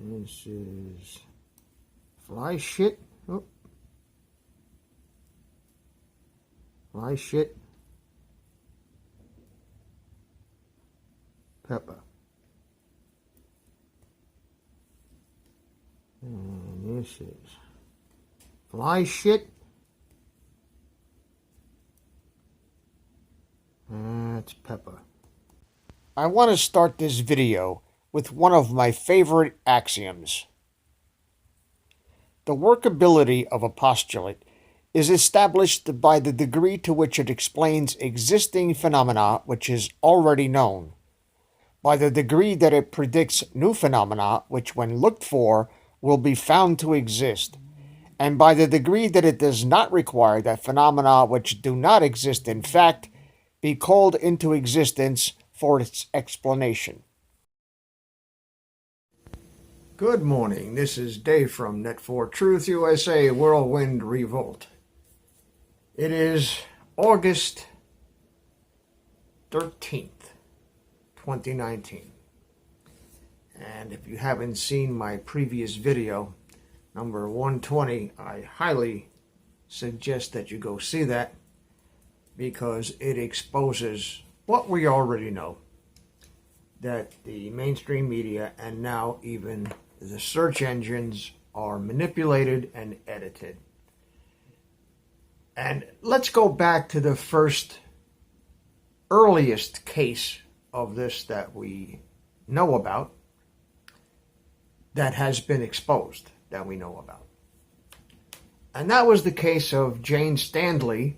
This is fly shit. Oh. Fly shit. Pepper. And this is fly shit. That's pepper. I want to start this video with one of my favorite axioms. The workability of a postulate is established by the degree to which it explains existing phenomena which is already known, by the degree that it predicts new phenomena which, when looked for, will be found to exist, and by the degree that it does not require that phenomena which do not exist in fact be called into existence for its explanation. Good morning, this is Dave from Net4Truth USA, Whirlwind, Revolt. It is August 13th, 2019. And if you haven't seen my previous video, number 120, I highly suggest that you go see that, because it exposes what we already know, that the mainstream media and now even the search engines are manipulated and edited. And let's go back to the earliest case of this that we know about, that has been exposed, that we know about. And that was the case of Jane Stanley,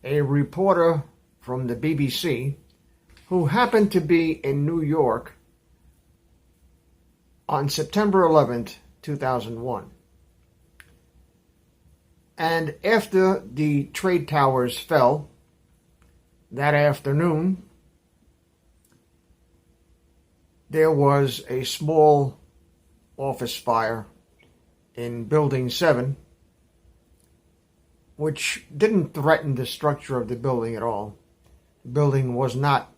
a reporter from the BBC who happened to be in New York on September 11th, 2001. And after the trade towers fell that afternoon, there was a small office fire in Building 7, which didn't threaten the structure of the building at all. The building was not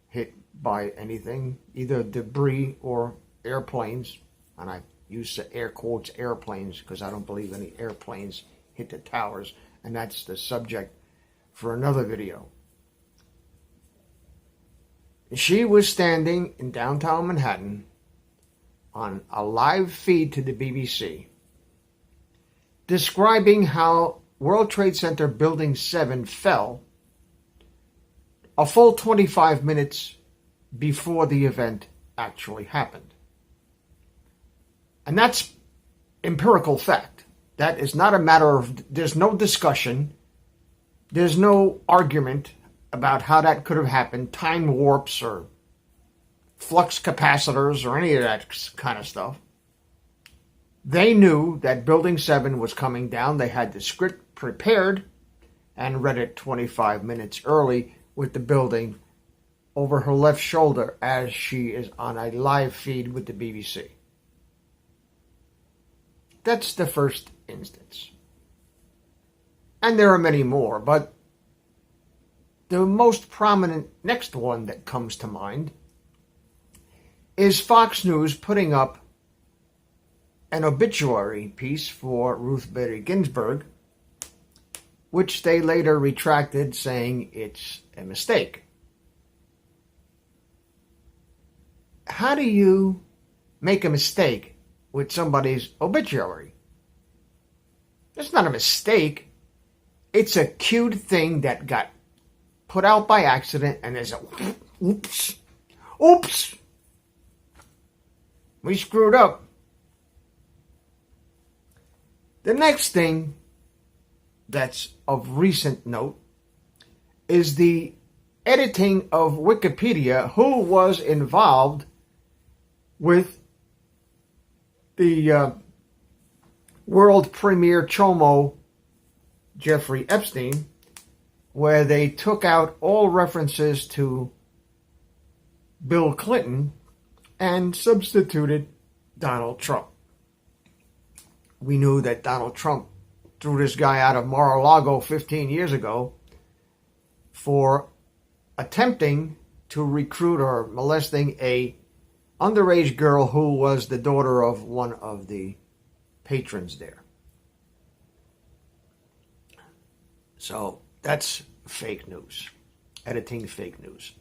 hit by anything, either debris or airplanes. And I use the air quotes airplanes because I don't believe any airplanes hit the towers. And that's the subject for another video. She was standing in downtown Manhattan on a live feed to the BBC, describing how World Trade Center Building 7 fell a full 25 minutes before the event actually happened. And that's empirical fact. That is not a matter of, there's no discussion, there's no argument about how that could have happened, time warps or flux capacitors or any of that kind of stuff. They knew that Building 7 was coming down. They had the script prepared and read it 25 minutes early with the building over her left shoulder as she is on a live feed with the BBC. That's the first instance. And there are many more, but the most prominent next one that comes to mind is Fox News putting up an obituary piece for Ruth Bader Ginsburg, which they later retracted, saying it's a mistake. How do you make a mistake with somebody's obituary? It's not a mistake. It's a cute thing that got put out by accident, and there's a oops, we screwed up. The next thing that's of recent note is the editing of Wikipedia. Who was involved with the world premiere chomo Jeffery Epstein, where they took out all references to Bill Clinton and substituted Donald Trump. We knew that Donald Trump threw this guy out of Mar-a-Lago 15 years ago for attempting to recruit or molesting a underage girl who was the daughter of one of the patrons there. So that's fake news. Editing fake news.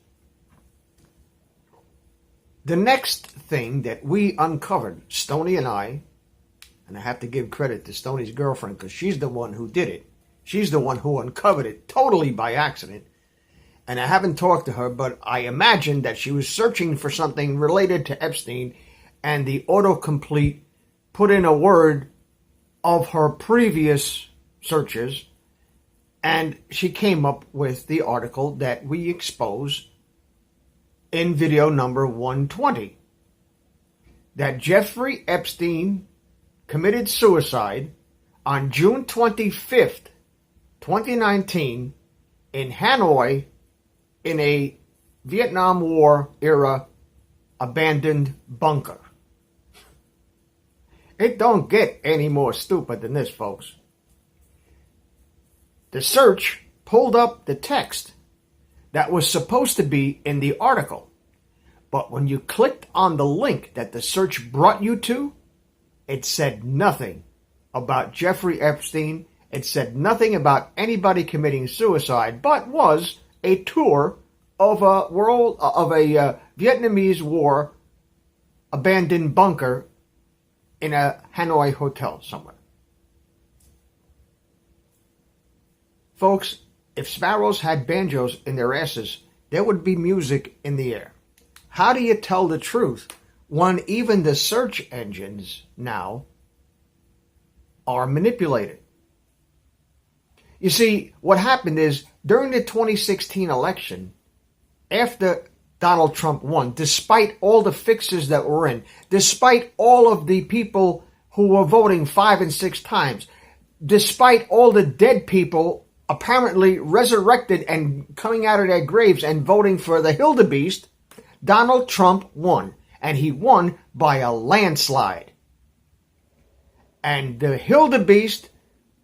The next thing that we uncovered, Stony and I have to give credit to Stoney's girlfriend because she's the one who did it. She's the one who uncovered it totally by accident. And I haven't talked to her, but I imagine that she was searching for something related to Epstein, and the autocomplete put in a word of her previous searches, and she came up with the article that we expose in video number 120. That Jeffrey Epstein committed suicide on June 25th, 2019 in Hanoi in a Vietnam War era abandoned bunker. It don't get any more stupid than this, folks. The search pulled up the text that was supposed to be in the article. But when you clicked on the link that the search brought you to, it said nothing about Jeffrey Epstein. It said nothing about anybody committing suicide, but was a tour of a Vietnamese War abandoned bunker in a Hanoi hotel somewhere. Folks, if sparrows had banjos in their asses, there would be music in the air. How do you tell the truth when even the search engines now are manipulated? You see, what happened is during the 2016 election, after Donald Trump won, despite all the fixes that were in, despite all of the people who were voting 5 and 6 times, despite all the dead people apparently resurrected and coming out of their graves and voting for the Hildebeest, Donald Trump won. And he won by a landslide. And the Hildebeest,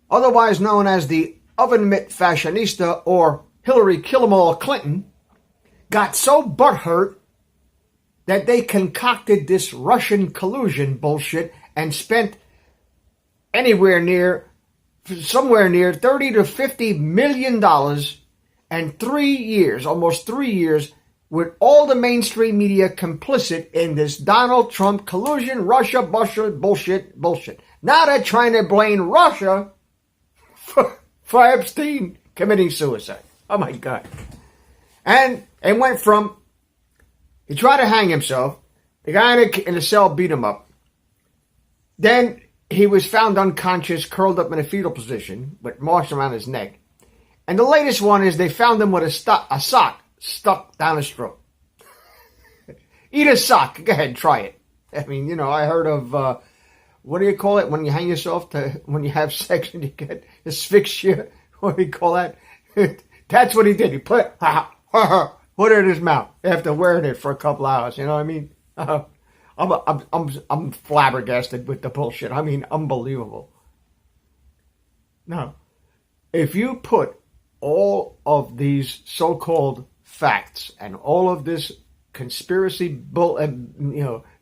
otherwise known as the Oven Mitt Fashionista or Hillary Kill-em-all Clinton, got so butthurt that they concocted this Russian collusion bullshit and spent somewhere near $30 to $50 million and 3 years, almost 3 years, with all the mainstream media complicit in this Donald Trump collusion, Russia, bullshit. Now they're trying to blame Russia for Epstein committing suicide. Oh my God. And it went from, he tried to hang himself, the guy in the cell beat him up. Then he was found unconscious, curled up in a fetal position with marks around his neck. And the latest one is they found him with a sock stuck down his throat. Eat a sock. Go ahead, try it. I mean, you know, I heard of, what do you call it when you hang yourself when you have sex and you get asphyxia? What do you call that? That's what he did. He put it in his mouth after wearing it for a couple hours. You know what I mean? I'm flabbergasted with the bullshit. I mean, unbelievable. Now, if you put all of these so-called facts and all of this conspiracy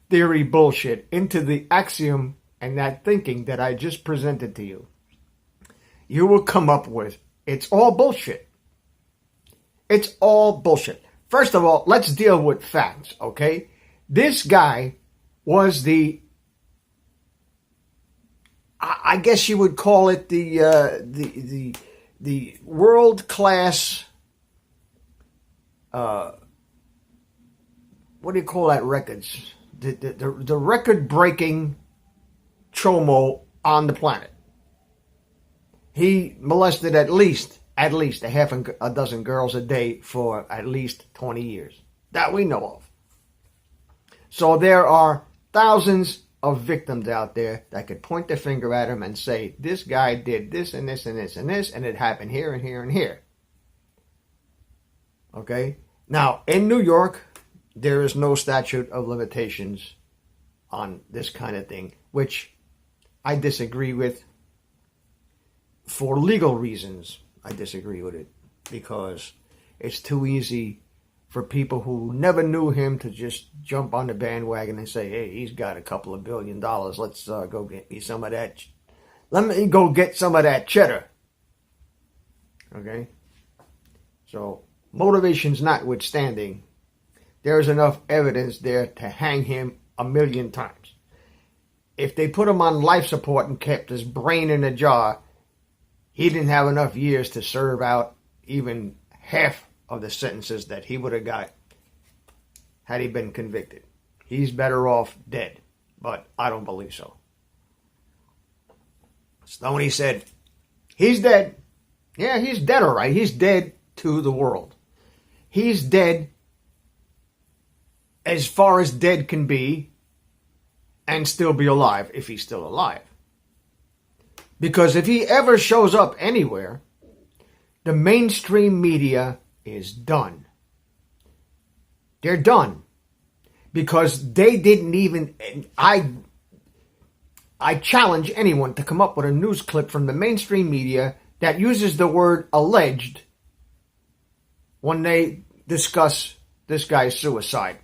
theory bullshit into the axiom and that thinking that I just presented to you, you will come up with, it's all bullshit. It's all bullshit. First of all, let's deal with facts, okay? This guy was I guess you would call it the world-class, what do you call that records? The record-breaking chomo on the planet. He molested at least a half a dozen girls a day for at least 20 years. That we know of. So there are thousands of victims out there that could point their finger at him and say, this guy did this and this and this and this, and it happened here and here and here. Okay? Now, in New York, there is no statute of limitations on this kind of thing, which I disagree with. For legal reasons, I disagree with it, because it's too easy for people who never knew him to just jump on the bandwagon and say, hey, he's got a couple of $1 billion. Let's go get me some of that. Let me go get some of that cheddar. Okay? So, motivations notwithstanding, there's enough evidence there to hang him 1,000,000 times. If they put him on life support and kept his brain in a jar, he didn't have enough years to serve out even half of the sentences that he would have got had he been convicted. He's better off dead, but I don't believe so. Stony said, he's dead. Yeah, he's dead, all right. He's dead to the world. He's dead as far as dead can be and still be alive if he's still alive. Because if he ever shows up anywhere, the mainstream media is done. They're done. Because they didn't even... I challenge anyone to come up with a news clip from the mainstream media that uses the word alleged when they discuss this guy's suicide.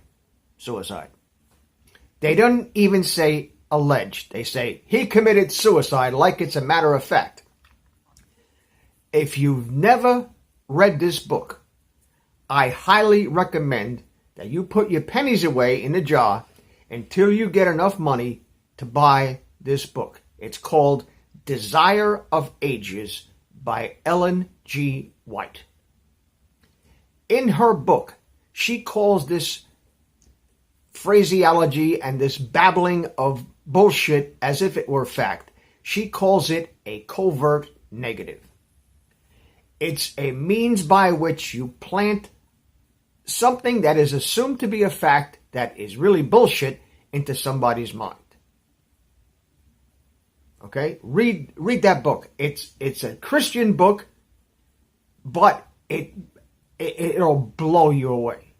They don't even say alleged. They say he committed suicide like it's a matter of fact. If you've never read this book, I highly recommend that you put your pennies away in the jar until you get enough money to buy this book. It's called Desire of Ages by Ellen G. White. In her book, she calls this phraseology and this babbling of bullshit as if it were fact. She calls it a covert negative. It's a means by which you plant something that is assumed to be a fact that is really bullshit into somebody's mind. Okay? Read that book. It's a Christian book, but it'll blow you away.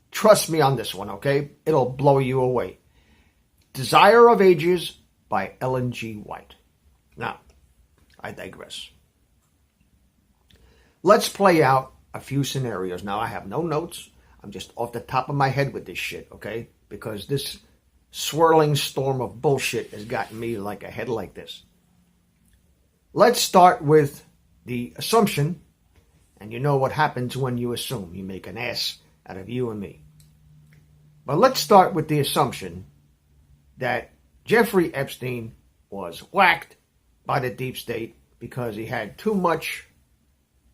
Trust me on this one, okay? It'll blow you away. Desire of Ages by Ellen G. White. Now, I digress. Let's play out a few scenarios. Now, I have no notes. I'm just off the top of my head with this shit, okay? Because this swirling storm of bullshit has gotten me like a head like this. Let's start with the assumption, and you know what happens when you assume. You make an ass out of you and me. But let's start with the assumption that Jeffrey Epstein was whacked by the deep state because he had too much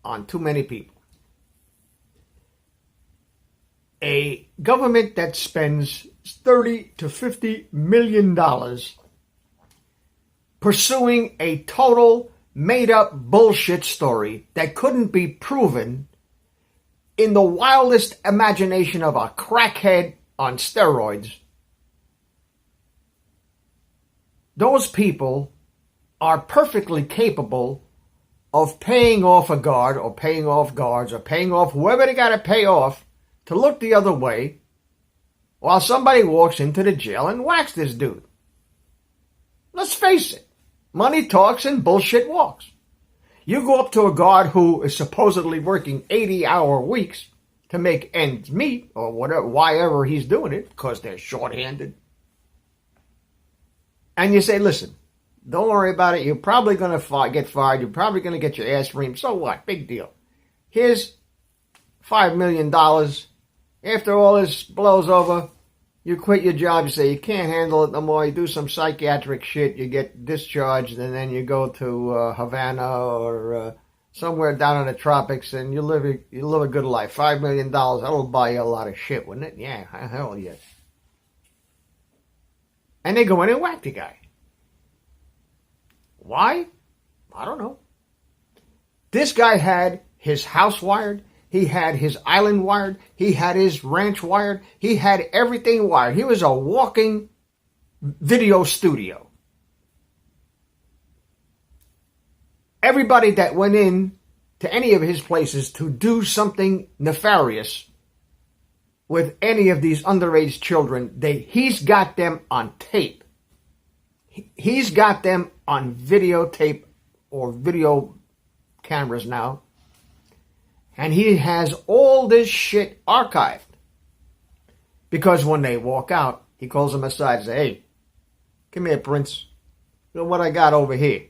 on too many people. A government that spends $30 to $50 million pursuing a total made-up bullshit story that couldn't be proven in the wildest imagination of a crackhead on steroids. Those people are perfectly capable of paying off a guard or paying off guards or paying off whoever they got to pay off to look the other way while somebody walks into the jail and whacks this dude. Let's face it. Money talks and bullshit walks. You go up to a guard who is supposedly working 80-hour weeks to make ends meet or whatever, why ever he's doing it, because they're short-handed. And you say, listen, don't worry about it. You're probably going to get fired. You're probably going to get your ass reamed. So what? Big deal. Here's $5 million. After all this blows over, you quit your job. You say you can't handle it no more. You do some psychiatric shit. You get discharged, and then you go to Havana or somewhere down in the tropics, and you live a good life. $5 million. That'll buy you a lot of shit, wouldn't it? Yeah, hell yes. And they go in and whack the guy. Why? I don't know. This guy had his house wired. He had his island wired. He had his ranch wired. He had everything wired. He was a walking video studio. Everybody that went in to any of his places to do something nefarious with any of these underage children, he's got them on tape. He's got them on videotape or video cameras now. And he has all this shit archived. Because when they walk out, he calls them aside and says, hey, come here, Prince. Look what I got over here.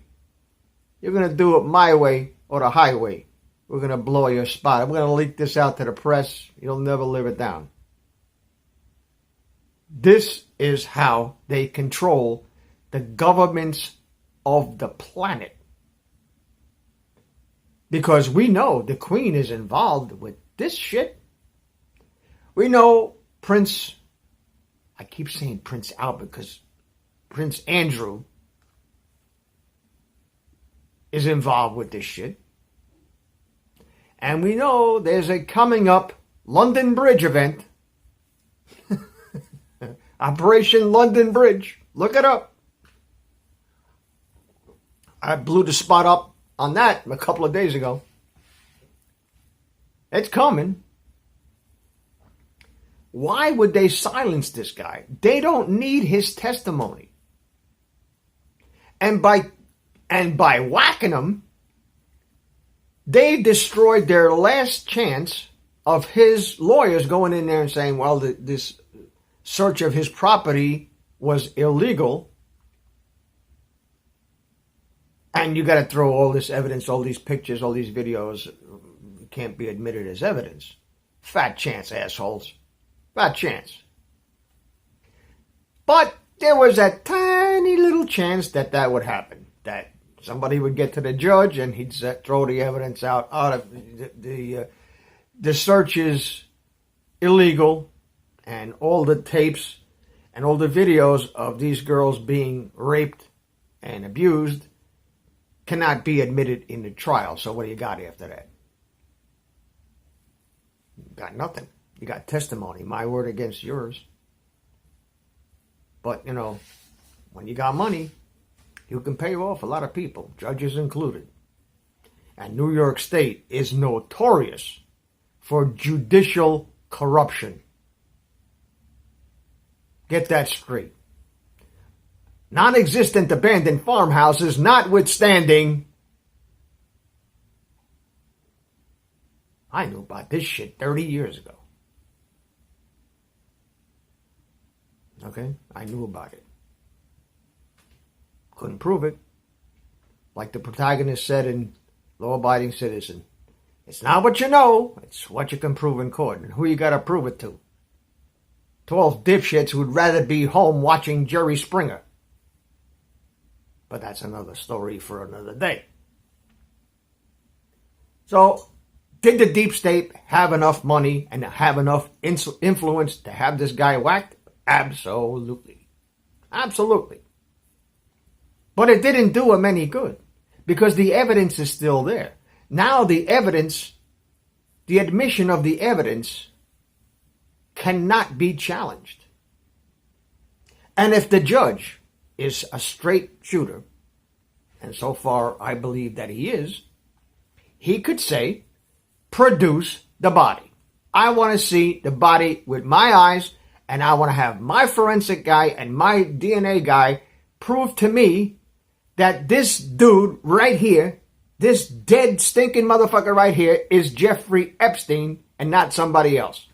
You're going to do it my way or the highway. We're going to blow your spot. I'm going to leak this out to the press. You'll never live it down. This is how they control the governments of the planet. Because we know the Queen is involved with this shit. We know Prince, I keep saying Prince Albert because Prince Andrew is involved with this shit. And we know there's a coming up London Bridge event. Operation London Bridge. Look it up. I blew the spot up on that a couple of days ago. It's coming. Why would they silence this guy? They don't need his testimony. And by whacking him, they destroyed their last chance of his lawyers going in there and saying, well, this search of his property was illegal. And you got to throw all this evidence, all these pictures, all these videos, can't be admitted as evidence. Fat chance, assholes. Fat chance. But there was a tiny little chance that would happen. That somebody would get to the judge and he'd throw the evidence out. Oh, the search is illegal. And all the tapes and all the videos of these girls being raped and abused cannot be admitted in the trial. So what do you got after that? You got nothing. You got testimony. My word against yours. But, you know, when you got money, you can pay off a lot of people, judges included. And New York State is notorious for judicial corruption. Get that straight. Non-existent abandoned farmhouses notwithstanding. I knew about this shit 30 years ago. Okay? I knew about it. Couldn't prove it. Like the protagonist said in Law-Abiding Citizen, it's not what you know, it's what you can prove in court. And who you got to prove it to? 12 dipshits who'd rather be home watching Jerry Springer. But that's another story for another day. So, did the deep state have enough money and have enough influence to have this guy whacked? Absolutely. Absolutely. But it didn't do him any good because the evidence is still there. Now the evidence, the admission of the evidence cannot be challenged. And if the judge is a straight shooter, and so far I believe that he is, he could say, produce the body. I want to see the body with my eyes, and I want to have my forensic guy and my DNA guy prove to me that this dude right here, this dead stinking motherfucker right here, is Jeffrey Epstein and not somebody else.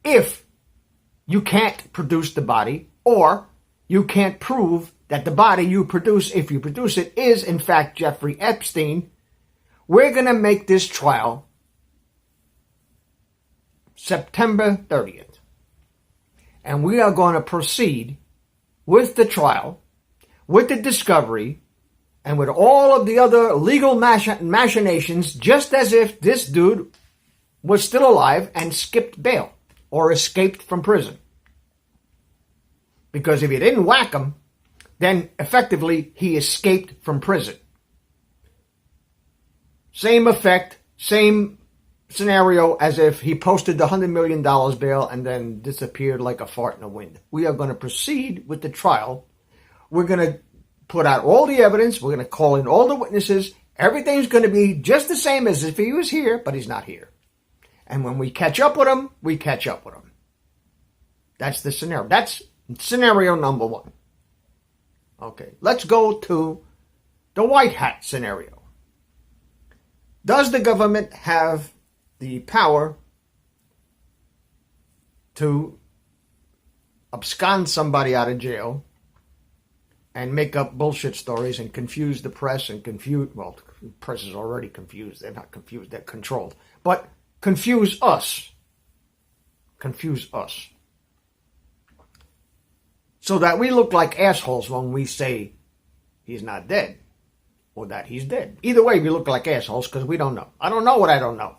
If you can't produce the body, or you can't prove that the body you produce, if you produce it, is in fact Jeffrey Epstein, we're going to make this trial September 30th. And we are going to proceed with the trial, with the discovery, and with all of the other legal machinations, just as if this dude was still alive and skipped bail or escaped from prison. Because if you didn't whack him, then effectively he escaped from prison. Same effect, same scenario as if he posted the $100 million bail and then disappeared like a fart in the wind. We are going to proceed with the trial. We're going to put out all the evidence. We're going to call in all the witnesses. Everything's going to be just the same as if he was here, but he's not here. And when we catch up with him, we catch up with him. That's the scenario. That's scenario number one. Okay, let's go to the white hat scenario. Does the government have the power to abscond somebody out of jail and make up bullshit stories and confuse the press and well, the press is already confused. They're not confused, they're controlled. But confuse us. Confuse us. So that we look like assholes when we say he's not dead or that he's dead. Either way, we look like assholes because we don't know. I don't know what I don't know.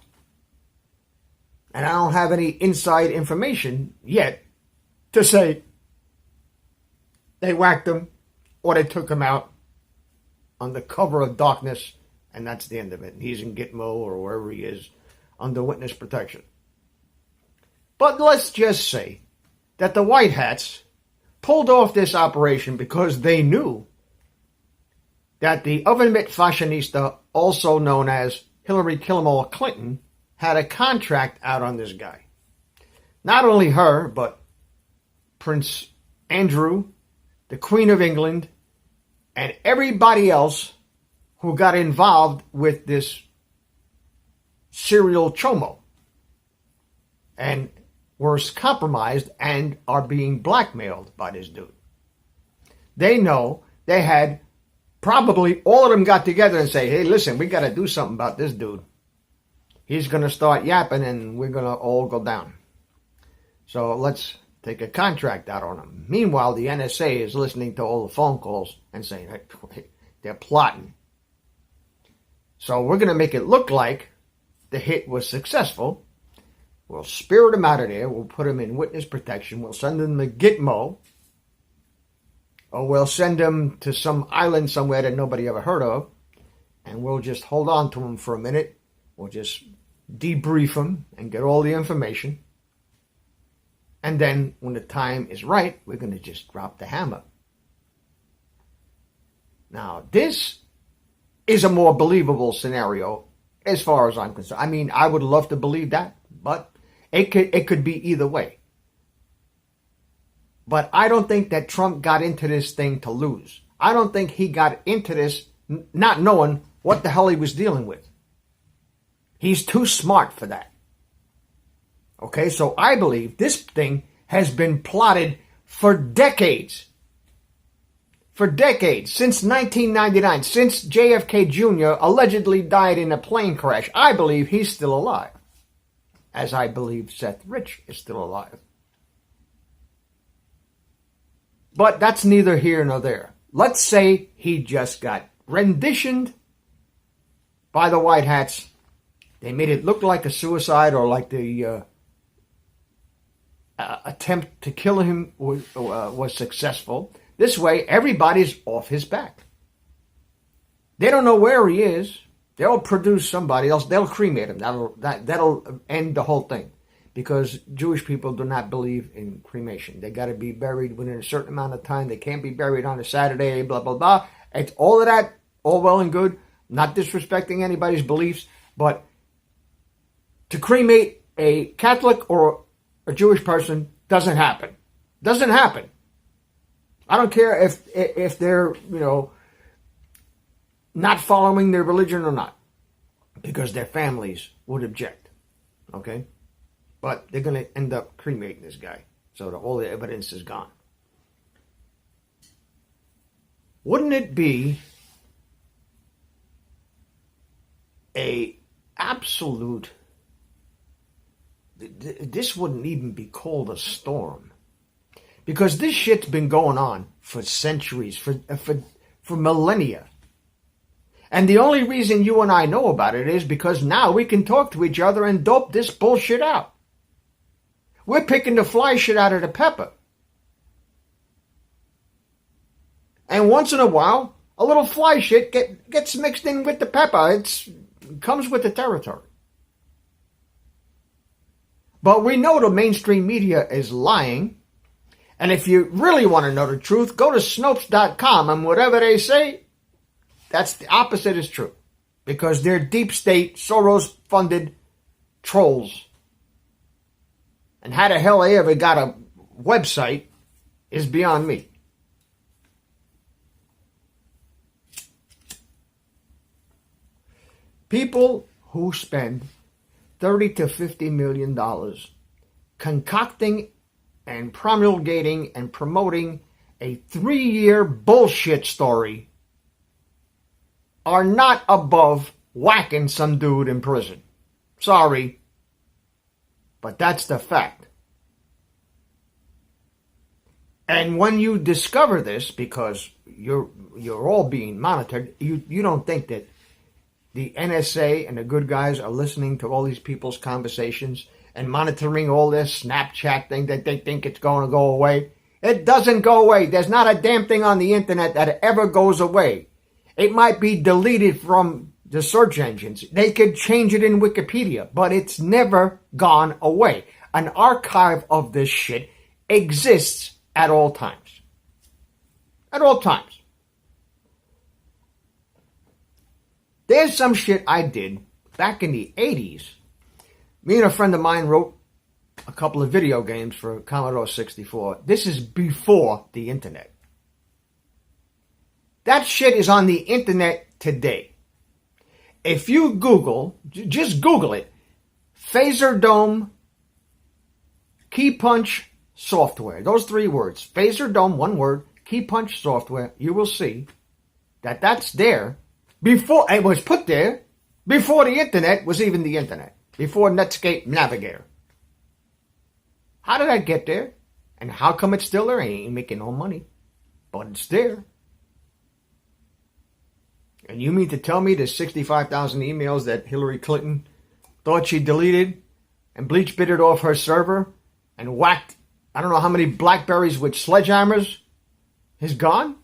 And I don't have any inside information yet to say they whacked him or they took him out on the cover of darkness and that's the end of it. He's in Gitmo or wherever he is under witness protection. But let's just say that the White Hats pulled off this operation because they knew that the oven mitt fashionista, also known as Hillary Clinton, had a contract out on this guy. Not only her, but Prince Andrew, the Queen of England, and everybody else who got involved with this serial chomo and were compromised and are being blackmailed by this dude. They know they had probably all of them got together and say, hey, listen, we got to do something about this dude. He's going to start yapping and we're going to all go down. So let's take a contract out on him. Meanwhile, the NSA is listening to all the phone calls and saying hey, they're plotting. So we're going to make it look like the hit was successful. We'll spirit him out of there. We'll put him in witness protection. We'll send him to Gitmo. Or we'll send him to some island somewhere that nobody ever heard of. And we'll just hold on to him for a minute. We'll just debrief him and get all the information. And then when the time is right, we're going to just drop the hammer. Now, this is a more believable scenario as far as I'm concerned. I mean, I would love to believe that, but it could be either way. But I don't think that Trump got into this thing to lose. I don't think he got into this not knowing what the hell he was dealing with. He's too smart for that. Okay, so I believe this thing has been plotted for decades. For decades, since 1999, since JFK Jr. allegedly died in a plane crash. I believe he's still alive. As I believe Seth Rich is still alive. But that's neither here nor there. Let's say he just got renditioned by the White Hats. They made it look like a suicide or like the attempt to kill him was successful. This way, everybody's off his back. They don't know where he is. They'll produce somebody else. They'll cremate him. That'll end the whole thing. Because Jewish people do not believe in cremation. They got to be buried within a certain amount of time. They can't be buried on a Saturday, blah, blah, blah. It's all of that, all well and good. Not disrespecting anybody's beliefs. But to cremate a Catholic or a Jewish person doesn't happen. Doesn't happen. I don't care if they're, not following their religion or not. Because their families would object. Okay? But they're going to end up cremating this guy. So that all the evidence is gone. Wouldn't it be a absolute... This wouldn't even be called a storm. Because this shit's been going on for centuries, for millennia. And the only reason you and I know about it is because now we can talk to each other and dope this bullshit out. We're picking the fly shit out of the pepper. And once in a while, a little fly shit gets mixed in with the pepper. It comes with the territory. But we know the mainstream media is lying. And if you really want to know the truth, go to Snopes.com and whatever they say, that's the opposite is true. Because they're deep state, Soros-funded trolls. And how the hell they ever got a website is beyond me. People who spend $30 to $50 million concocting and promulgating and promoting a 3-year bullshit story are not above whacking some dude in prison. Sorry, but that's the fact. And when you discover this, because you're all being monitored, you don't think that the NSA and the good guys are listening to all these people's conversations and monitoring all this Snapchat thing that they think it's going to go away. It doesn't go away. There's not a damn thing on the internet that ever goes away. It might be deleted from the search engines. They could change it in Wikipedia, but it's never gone away. An archive of this shit exists at all times. At all times. There's some shit I did back in the 80s. Me and a friend of mine wrote a couple of video games for Commodore 64. This is before the internet. That shit is on the internet today. If you Google, just Google it, Phaser Dome Key Punch Software. Those 3 words. Phaser Dome, 1 word, Key Punch Software. You will see that that's there before it was put there before the internet was even the internet. Before Netscape Navigator. How did I get there? And how come it's still there? I ain't making no money. But it's there. And you mean to tell me there's 65,000 emails that Hillary Clinton thought she deleted and bleach bitted off her server and whacked I don't know how many Blackberries with sledgehammers is gone?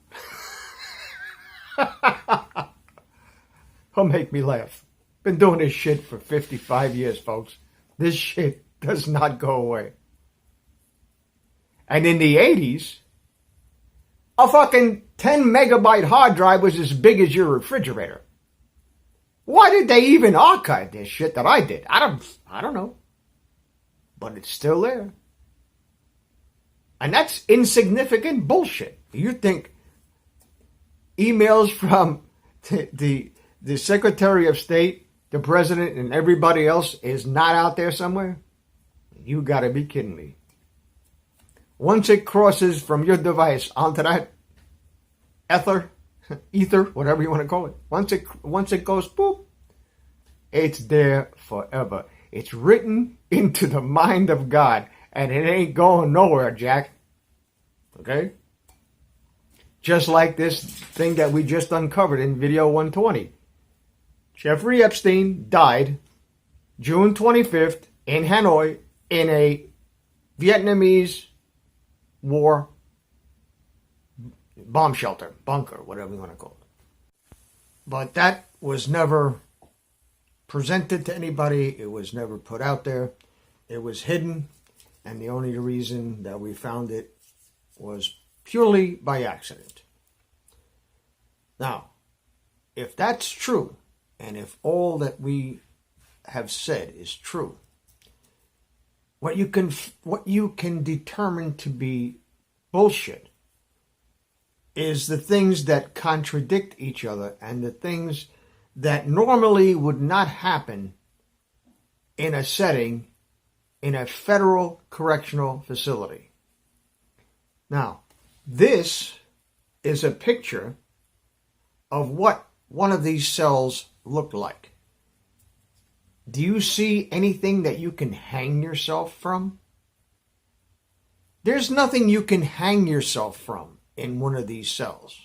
Don't make me laugh. Been doing this shit for 55 years, folks. This shit does not go away. And in the 80s, a fucking 10 megabyte hard drive was as big as your refrigerator. Why did they even archive this shit that I did? I don't know. But it's still there. And that's insignificant bullshit. You think emails from the Secretary of State, the President, and everybody else is not out there somewhere? You gotta be kidding me. Once it crosses from your device onto that ether, whatever you want to call it, once it goes boop, it's there forever. It's written into the mind of God, and it ain't going nowhere, Jack. Okay? Just like this thing that we just uncovered in video 120. Jeffery Epstein died June 25th in Hanoi in a Vietnamese war bomb shelter, bunker, whatever you want to call it. But that was never presented to anybody. It was never put out there. It was hidden. And the only reason that we found it was purely by accident. Now, if that's true, and if all that we have said is true, what you can determine to be bullshit is the things that contradict each other and the things that normally would not happen in a setting in a federal correctional facility. Now, this is a picture of what one of these cells looked like. Do you see anything that you can hang yourself from? There's nothing you can hang yourself from in one of these cells.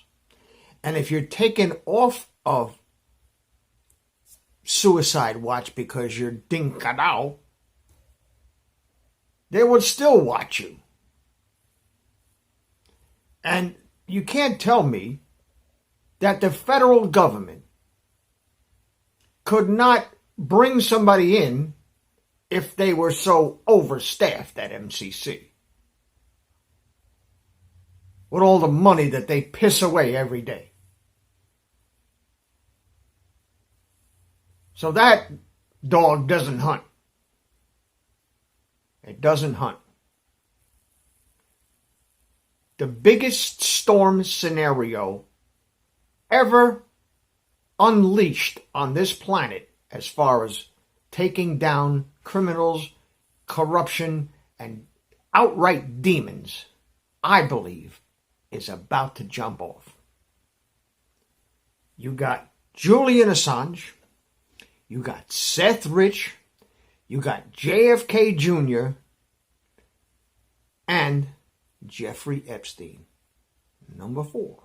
And if you're taken off of suicide watch because you're dinkadao, they would still watch you. And you can't tell me that the federal government could not bring somebody in if they were so overstaffed at MCC. With all the money that they piss away every day. So that dog doesn't hunt. It doesn't hunt. The biggest storm scenario ever unleashed on this planet as far as taking down criminals, corruption, and outright demons, I believe, is about to jump off. You got Julian Assange, you got Seth Rich, you got JFK Jr., and Jeffery Epstein, number 4,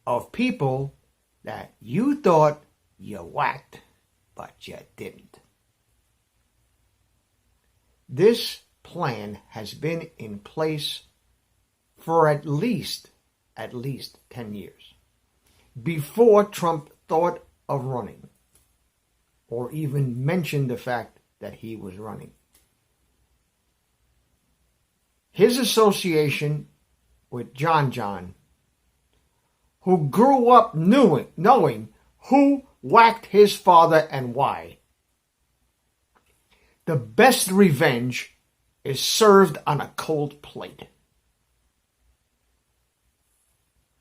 of people that you thought you whacked, but you didn't. This plan has been in place for at least 10 years, before Trump thought of running, or even mentioned the fact that he was running. His association with John, who grew up knowing who whacked his father and why. The best revenge is served on a cold plate.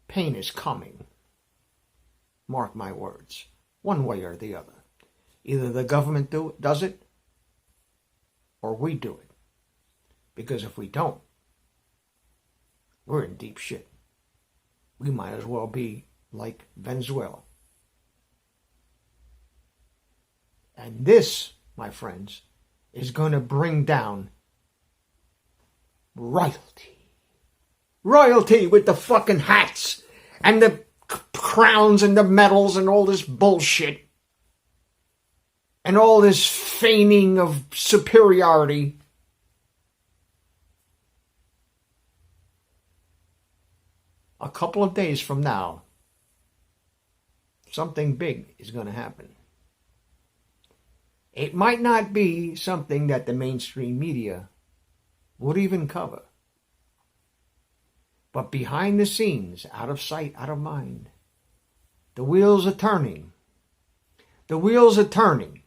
Pain is coming. Mark my words, one way or the other. Either the government does it, or we do it. Because if we don't, we're in deep shit. We might as well be like Venezuela. And this, my friends, is going to bring down royalty. Royalty with the fucking hats and the crowns and the medals and all this bullshit. And all this feigning of superiority. A couple of days from now, something big is going to happen. It might not be something that the mainstream media would even cover. But behind the scenes, out of sight, out of mind, the wheels are turning. The wheels are turning.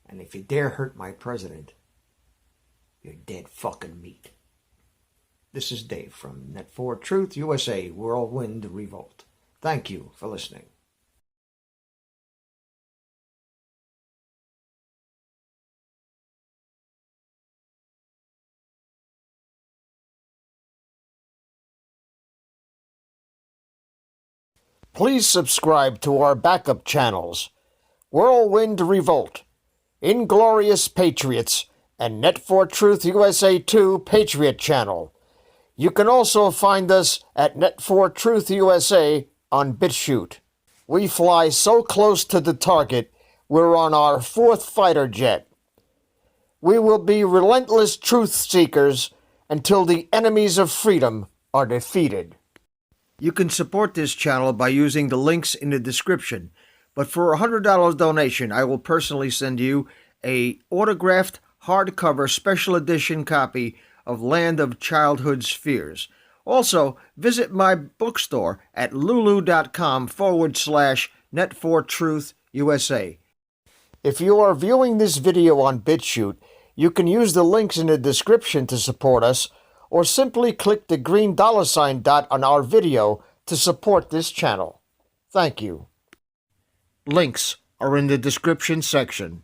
And if you dare hurt my president, you're dead fucking meat. This is Dave from Net4 Truth USA, Whirlwind Revolt. Thank you for listening. Please subscribe to our backup channels, Whirlwind Revolt, Inglorious Patriots, and Net4 Truth USA 2 Patriot channel. You can also find us at Net4 Truth USA on BitChute. We fly so close to the target, we're on our 4th fighter jet. We will be relentless truth seekers until the enemies of freedom are defeated. You can support this channel by using the links in the description, but for a $100 donation, I will personally send you a autographed hardcover special edition copy of Land of Childhood's Fears. Also, visit my bookstore at lulu.com/Net4Truth USA. If you are viewing this video on BitChute, you can use the links in the description to support us, or simply click the green $ dot on our video to support this channel. Thank you. Links are in the description section.